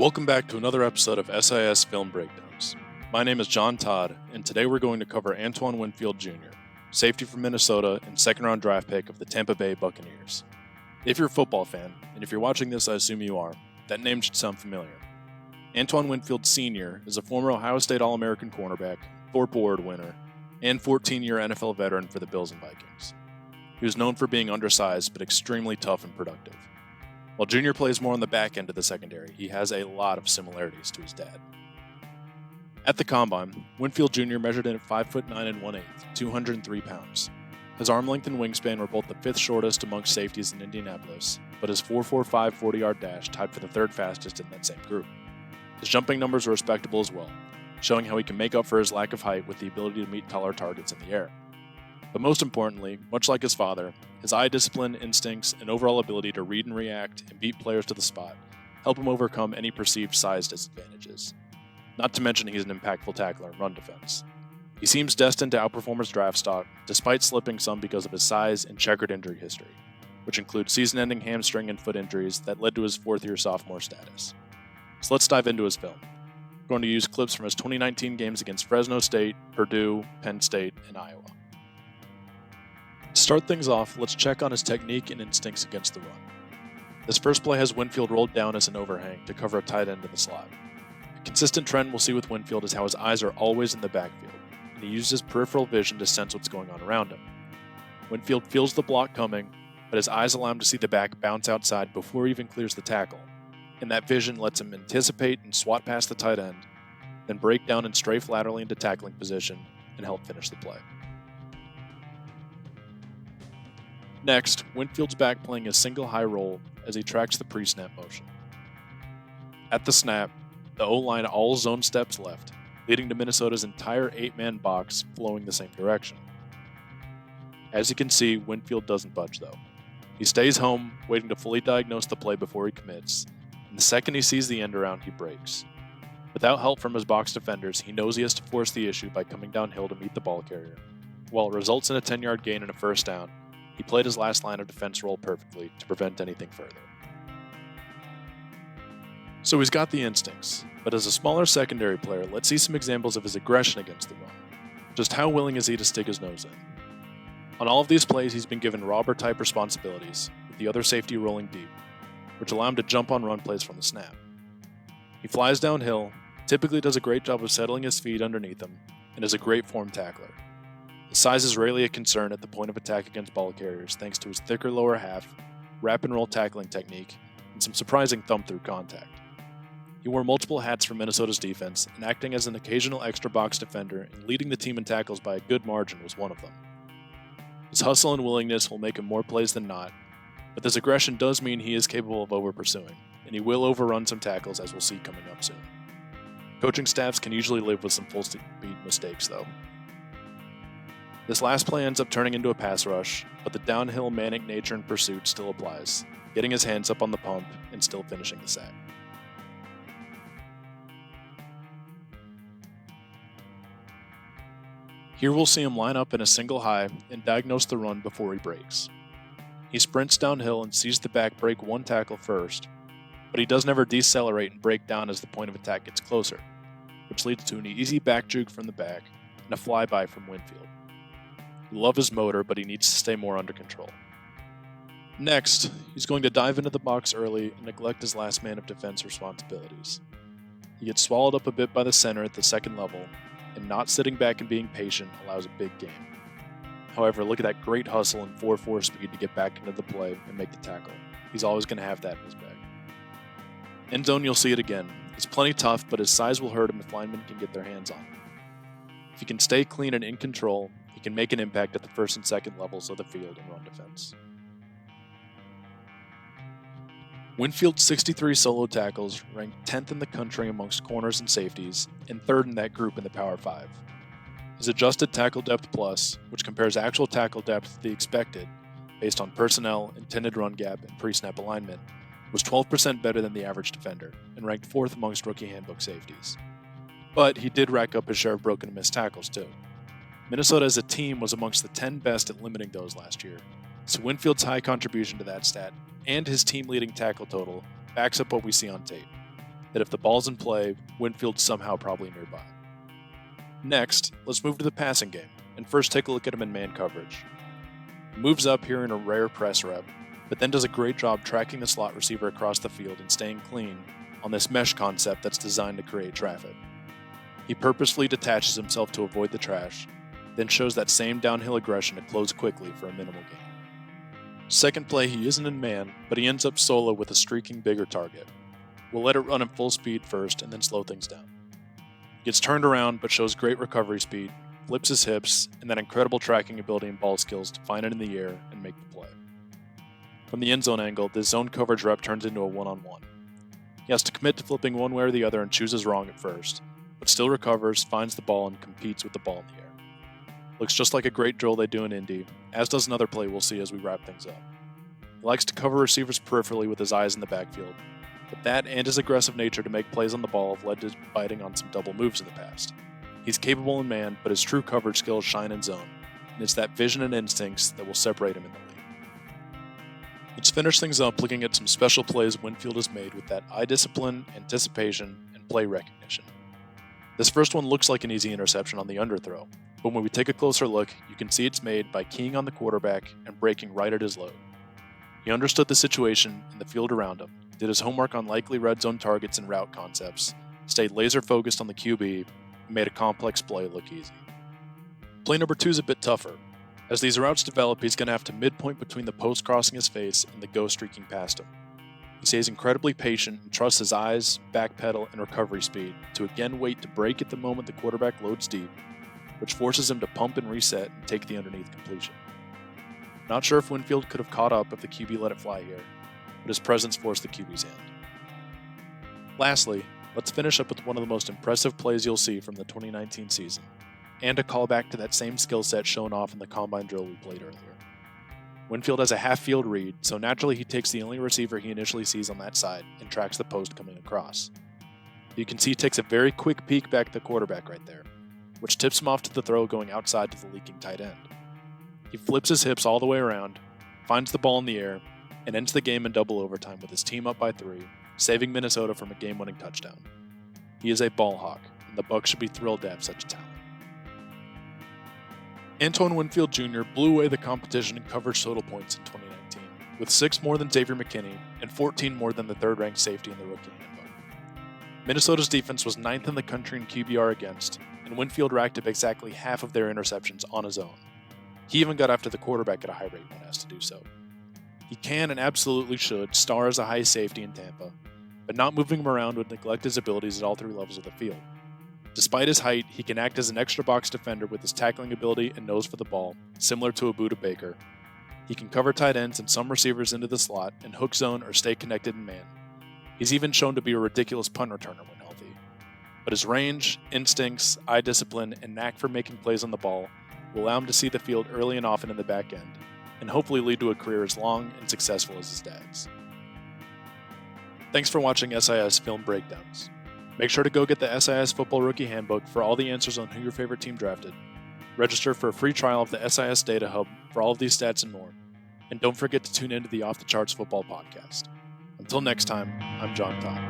Welcome back to another episode of SIS Film Breakdowns. My name is Todd, and today we're going to cover Antoine Winfield Jr., safety from Minnesota and second-round draft pick of the Tampa Bay Buccaneers. If you're a football fan, and if you're watching this, I assume you are, that name should sound familiar. Antoine Winfield Sr. is a former Ohio State All-American cornerback, Thorpe Award winner, and 14-year NFL veteran for the Bills and Vikings. He was known for being undersized but extremely tough and productive. While Junior plays more on the back end of the secondary, he has a lot of similarities to his dad. At the Combine, Winfield Jr. measured in at 5'9" and 1/8", 203 pounds. His arm length and wingspan were both the fifth shortest amongst safeties in Indianapolis, but his 4.45 40-yard dash tied for the third fastest in that same group. His jumping numbers were respectable as well, showing how he can make up for his lack of height with the ability to meet taller targets in the air. But most importantly, much like his father, his eye discipline, instincts, and overall ability to read and react and beat players to the spot help him overcome any perceived size disadvantages. Not to mention he's an impactful tackler in run defense. He seems destined to outperform his draft stock, despite slipping some because of his size and checkered injury history, which includes season-ending hamstring and foot injuries that led to his fourth-year sophomore status. So let's dive into his film. We're going to use clips from his 2019 games against Fresno State, Purdue, Penn State, and Iowa. To start things off, let's check on his technique and instincts against the run. This first play has Winfield rolled down as an overhang to cover a tight end in the slot. A consistent trend we'll see with Winfield is how his eyes are always in the backfield, and he uses peripheral vision to sense what's going on around him. Winfield feels the block coming, but his eyes allow him to see the back bounce outside before he even clears the tackle, and that vision lets him anticipate and swat past the tight end, then break down and strafe laterally into tackling position and help finish the play. Next, Winfield's back playing a single high roll as he tracks the pre-snap motion. At the snap, the O-line all zone steps left, leading to Minnesota's entire 8-man box flowing the same direction. As you can see, Winfield doesn't budge though. He stays home, waiting to fully diagnose the play before he commits, and the second he sees the end around, he breaks. Without help from his box defenders, he knows he has to force the issue by coming downhill to meet the ball carrier. While it results in a 10-yard gain and a first down, he played his last line of defense role perfectly to prevent anything further. So he's got the instincts, but as a smaller secondary player, let's see some examples of his aggression against the run. Just how willing is he to stick his nose in? On all of these plays, he's been given robber-type responsibilities, with the other safety rolling deep, which allow him to jump on run plays from the snap. He flies downhill, typically does a great job of settling his feet underneath him, and is a great form tackler. His size is rarely a concern at the point of attack against ball carriers thanks to his thicker lower half, wrap and roll tackling technique, and some surprising thumb-through contact. He wore multiple hats for Minnesota's defense, and acting as an occasional extra box defender and leading the team in tackles by a good margin was one of them. His hustle and willingness will make him more plays than not, but this aggression does mean he is capable of over-pursuing, and he will overrun some tackles as we'll see coming up soon. Coaching staffs can usually live with some full-speed mistakes though. This last play ends up turning into a pass rush, but the downhill manic nature in pursuit still applies, getting his hands up on the pump and still finishing the sack. Here we'll see him line up in a single high and diagnose the run before he breaks. He sprints downhill and sees the back break one tackle first, but he doesn't ever decelerate and break down as the point of attack gets closer, which leads to an easy back juke from the back and a flyby from Winfield. We love his motor, but he needs to stay more under control. Next, he's going to dive into the box early and neglect his last man of defense responsibilities. He gets swallowed up a bit by the center at the second level, and not sitting back and being patient allows a big gain. However, look at that great hustle and 4.4 speed to get back into the play and make the tackle. He's always going to have that in his bag. End zone, you'll see it again. He's plenty tough, but his size will hurt him if linemen can get their hands on him. If he can stay clean and in control, he can make an impact at the first and second levels of the field in run defense. Winfield's 63 solo tackles ranked 10th in the country amongst corners and safeties, and 3rd in that group in the Power 5. His adjusted tackle depth plus, which compares actual tackle depth to the expected, based on personnel, intended run gap, and pre-snap alignment, was 12% better than the average defender, and ranked 4th amongst Rookie Handbook safeties. But he did rack up his share of broken and missed tackles too. Minnesota as a team was amongst the 10 best at limiting those last year, so Winfield's high contribution to that stat and his team-leading tackle total backs up what we see on tape. that if the ball's in play, Winfield's somehow probably nearby. Next, let's move to the passing game, and first take a look at him in man coverage. He moves up here in a rare press rep, but then does a great job tracking the slot receiver across the field and staying clean on this mesh concept that's designed to create traffic. He purposefully detaches himself to avoid the trash, then shows that same downhill aggression to close quickly for a minimal gain. Second play, he isn't in man, but he ends up solo with a streaking bigger target. We'll let it run at full speed first and then slow things down. He gets turned around but shows great recovery speed, flips his hips, and that incredible tracking ability and ball skills to find it in the air and make the play. From the end zone angle, this zone coverage rep turns into a one-on-one. He has to commit to flipping one way or the other and chooses wrong at first, but still recovers, finds the ball, and competes with the ball in the air. Looks just like a great drill they do in Indy, as does another play we'll see as we wrap things up. He likes to cover receivers peripherally with his eyes in the backfield, but that and his aggressive nature to make plays on the ball have led to biting on some double moves in the past. He's capable in man, but his true coverage skills shine in zone, and it's that vision and instincts that will separate him in the league. Let's finish things up looking at some special plays Winfield has made with that eye discipline, anticipation, and play recognition. This first one looks like an easy interception on the underthrow, but when we take a closer look, you can see it's made by keying on the quarterback and breaking right at his load. He understood the situation and the field around him, did his homework on likely red zone targets and route concepts, stayed laser focused on the QB, and made a complex play look easy. Play number 2 is a bit tougher. As these routes develop, he's going to have to midpoint between the post crossing his face and the go streaking past him. He stays incredibly patient and trusts his eyes, backpedal, and recovery speed to again wait to break at the moment the quarterback loads deep, which forces him to pump and reset and take the underneath completion. Not sure if Winfield could have caught up if the QB let it fly here, but his presence forced the QB's hand. Lastly, let's finish up with one of the most impressive plays you'll see from the 2019 season, and a callback to that same skill set shown off in the combine drill we played earlier. Winfield has a half-field read, so naturally he takes the only receiver he initially sees on that side and tracks the post coming across. You can see he takes a very quick peek back at the quarterback right there, which tips him off to the throw going outside to the leaking tight end. He flips his hips all the way around, finds the ball in the air, and ends the game in double overtime with his team up by 3, saving Minnesota from a game-winning touchdown. He is a ball hawk, and the Bucs should be thrilled to have such a talent. Antoine Winfield Jr. blew away the competition in coverage total points in 2019, with 6 more than Xavier McKinney and 14 more than the third-ranked safety in the rookie handbook. Minnesota's defense was 9th in the country in QBR against, and Winfield racked up exactly half of their interceptions on his own. He even got after the quarterback at a high rate when asked to do so. He can and absolutely should star as a high safety in Tampa, but not moving him around would neglect his abilities at all 3 levels of the field. Despite his height, he can act as an extra box defender with his tackling ability and nose for the ball, similar to a Buda Baker. He can cover tight ends and some receivers into the slot and hook zone or stay connected in man. He's even shown to be a ridiculous punt returner when healthy. But his range, instincts, eye discipline, and knack for making plays on the ball will allow him to see the field early and often in the back end, and hopefully lead to a career as long and successful as his dad's. Thanks for watching SIS Film Breakdowns. Make sure to go get the SIS Football Rookie Handbook for all the answers on who your favorite team drafted. Register for a free trial of the SIS DataHub for all of these stats and more. And don't forget to tune into the Off the Charts Football Podcast. Until next time, I'm John Todd.